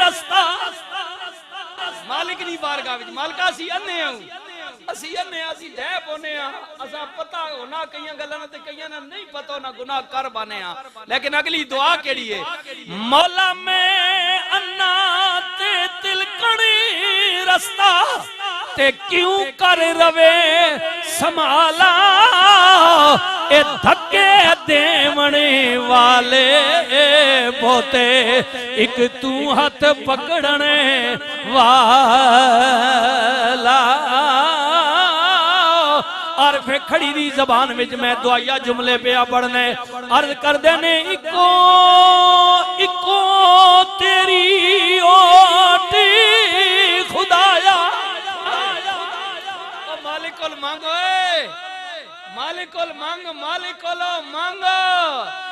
रस्ता मालिक दी बारगाह विच मालिका असी अन्ने आं असी अन्ने असी ढह पोने आ असा पता होना कई गल्लां ते कई ना नहीं पता ना गुनाह कर बने आ लेकिन अगली दुआ केड़ी है मौला मैं अन्ना ते तिलकणी रस्ता ते क्यों कर रवे संभाला ए धक्के देवने वाले पोते एक तू हाथ पकड़ने वाला और फिर खड़ी दी जबान विच मैं दुआया जुमले पे पढ़ने अर्ज कर देने इको इको तेरी ओटी खुदाया मालिकुल मांगो मालिकुल मांग मालिकुल मांगो